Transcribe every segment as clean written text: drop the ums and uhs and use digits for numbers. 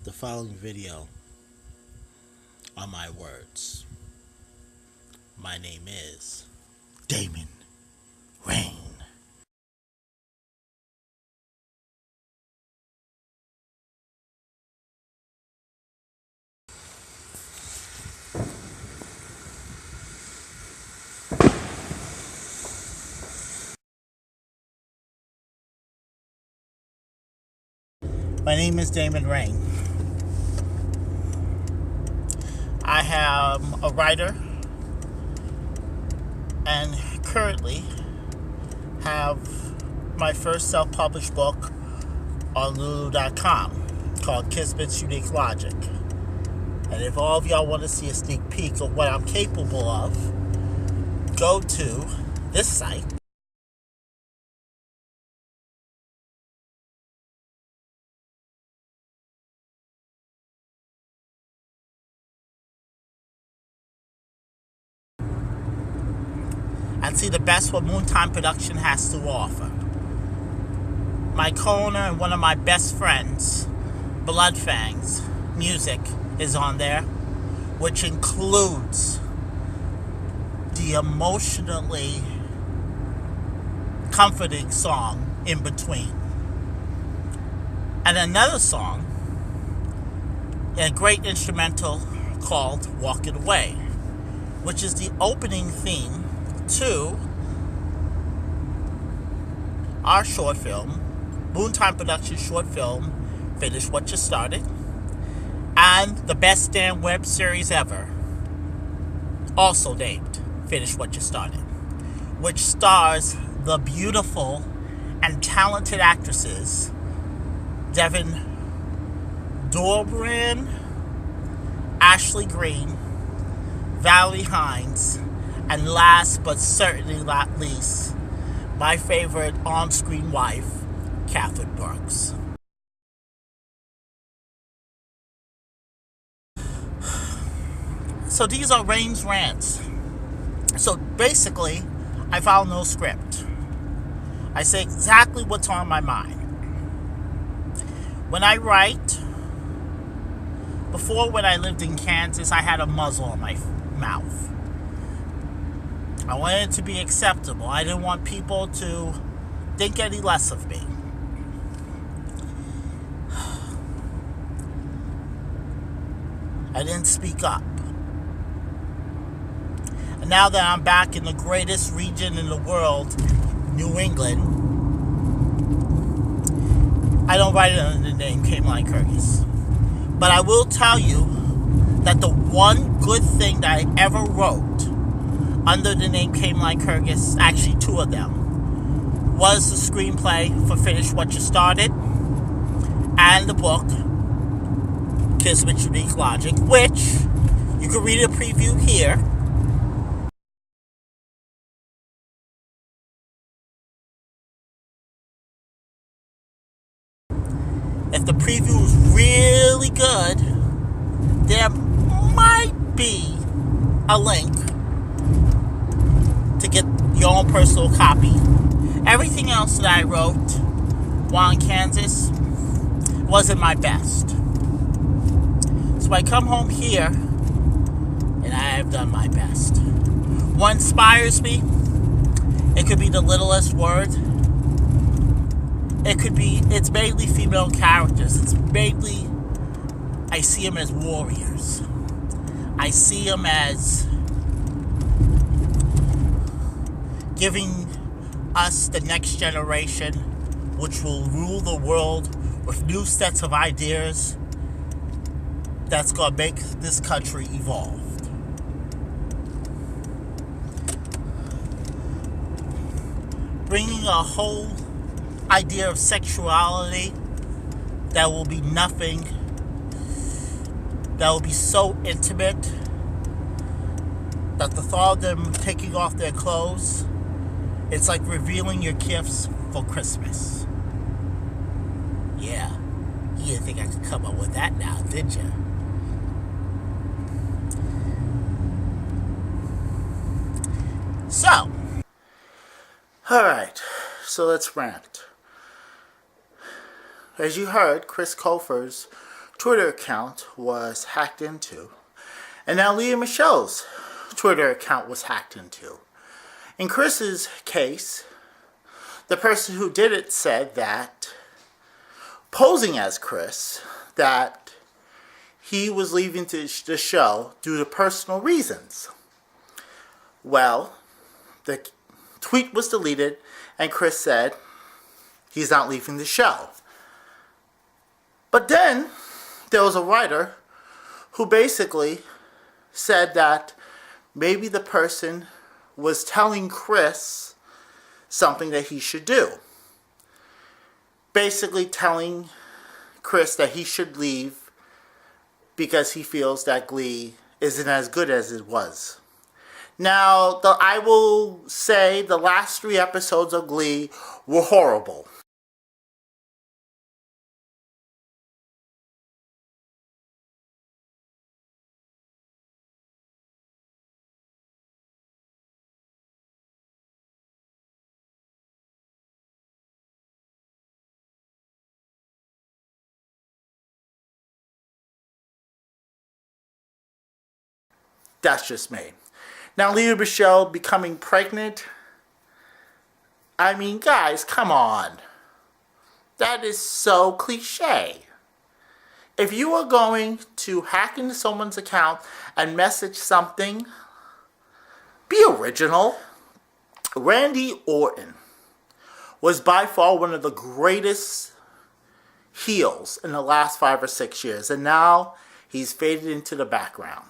The following video are my words. My name is Dayman Rayne. My name is Dayman Rayne. I am a writer and currently have my first self-published book on Lulu.com called Kismet's Unique Logic. And if all of y'all want to see a sneak peek of what I'm capable of, go to this site. And see the best what Moontime Production has to offer. My co-owner and one of my best friends, Bloodfang's music is on there, which includes the emotionally comforting song In Between. And another song, a great instrumental called Walking Away, which is the opening theme to our short film, Moontime Production short film, Finish What You Started, and the best damn web series ever, also named Finish What You Started, which stars the beautiful and talented actresses Devin Dorbrand, Ashley Green, Valerie Hines, and last but certainly not least, my favorite on-screen wife, Catherine Brooks. So these are Raynes rants. So basically, I follow no script. I say exactly what's on my mind. When I write, before when I lived in Kansas, I had a muzzle on my mouth. I wanted it to be acceptable. I didn't want people to think any less of me. I didn't speak up. And now that I'm back in the greatest region in the world, New England, I don't write it under the name Cameline Curtis. But I will tell you that the one good thing that I ever wrote under the name Cameline Curtis, actually two of them, was the screenplay for Finish What You Started and the book Kismet's Unique Logic, which you can read a preview here. If the preview is really good, there might be a link to get your own personal copy. Everything else that I wrote while in Kansas wasn't my best. So I come home here and I have done my best. What inspires me? It could be the littlest word. It's mainly female characters. It's mainly, I see them as warriors. I see them as giving us the next generation, which will rule the world with new sets of ideas that's going to make this country evolve. Bringing a whole idea of sexuality that will be nothing, that will be so intimate that the thought of them taking off their clothes, it's like revealing your gifts for Christmas. Yeah, you didn't think I could come up with that now, did you? So, alright, so let's rant. As you heard, Chris Colfer's Twitter account was hacked into. And now Lea Michele's Twitter account was hacked into. In Chris's case, the person who did it said that, posing as Chris, that he was leaving the show due to personal reasons. Well, the tweet was deleted, and Chris said he's not leaving the show. But then there was a writer who basically said that maybe the person was telling Chris something that he should do. Basically telling Chris that he should leave because he feels that Glee isn't as good as it was. Now, I will say the last 3 episodes of Glee were horrible. That's just me. Now, Lea Michele becoming pregnant. I mean, guys, come on. That is so cliche. If you are going to hack into someone's account and message something, be original. Randy Orton was by far one of the greatest heels in the last 5 or 6 years, and now he's faded into the background.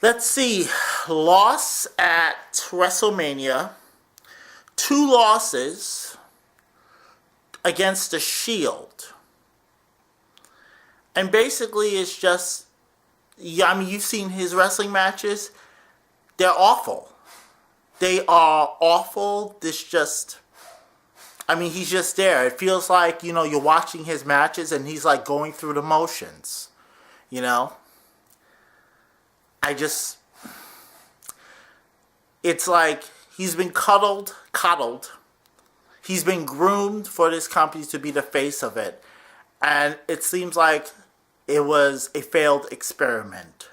Let's see, loss at WrestleMania, 2 losses against the Shield. And basically it's just, I mean, you've seen his wrestling matches. They're awful. They are awful. This just, I mean, he's just there. It feels like, you know, you're watching his matches and he's like going through the motions, you know? It's like he's been coddled. He's been groomed for this company to be the face of it. And it seems like it was a failed experiment.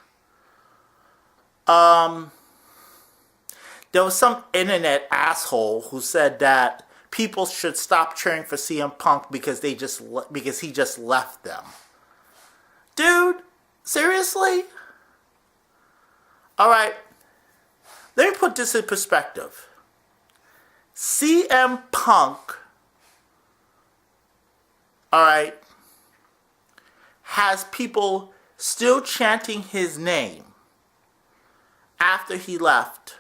There was some internet asshole who said that people should stop cheering for CM Punk because he just left them. Dude, seriously? Alright, let me put this in perspective. CM Punk, alright, has people still chanting his name after he left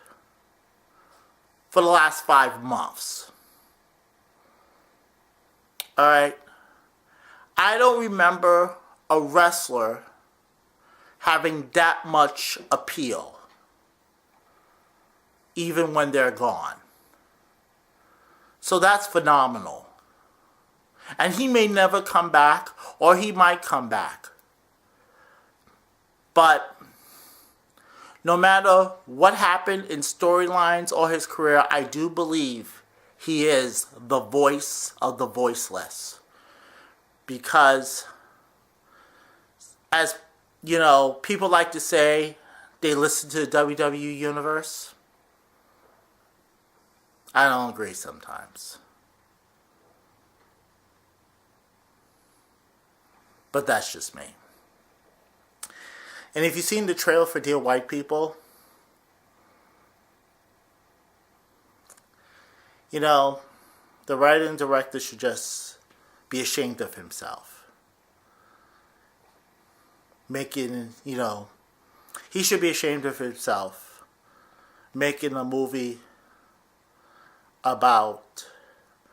for the last 5 months. Alright, I don't remember a wrestler having that much appeal, even when they're gone. So that's phenomenal. And he may never come back, or he might come back. But no matter what happened in storylines or his career, I do believe he is the voice of the voiceless. Because, as you know, people like to say they listen to the WWE Universe. I don't agree sometimes. But that's just me. And if you've seen the trailer for Dear White People, you know, the writer and director should just be ashamed of himself. Making, you know, he should be ashamed of himself making a movie about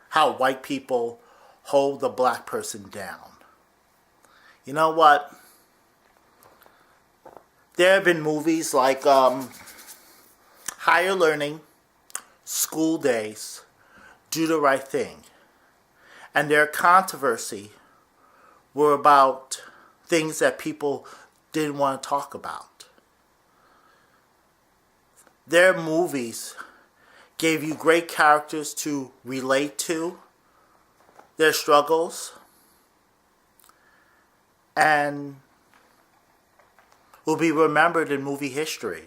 how white people hold the black person down. You know what? There have been movies like Higher Learning, School Days, Do the Right Thing, and their controversy were about things that people didn't want to talk about. Their movies gave you great characters to relate to, their struggles, and will be remembered in movie history,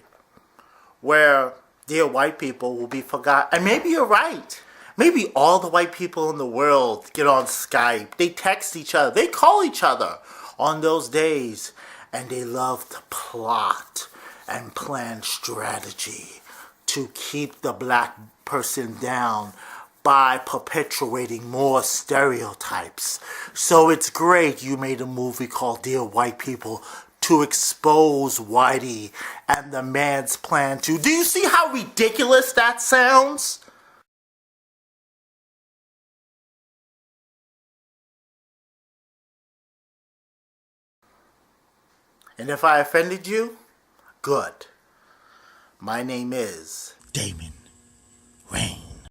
where dear white people will be forgotten. And maybe you're right. Maybe all the white people in the world get on Skype. They text each other. They call each other on those days. And they love to plot and plan strategy to keep the black person down by perpetuating more stereotypes. So it's great you made a movie called Dear White People to expose Whitey and the man's plan to... Do you see how ridiculous that sounds? And if I offended you, good. My name is Dayman Rayne.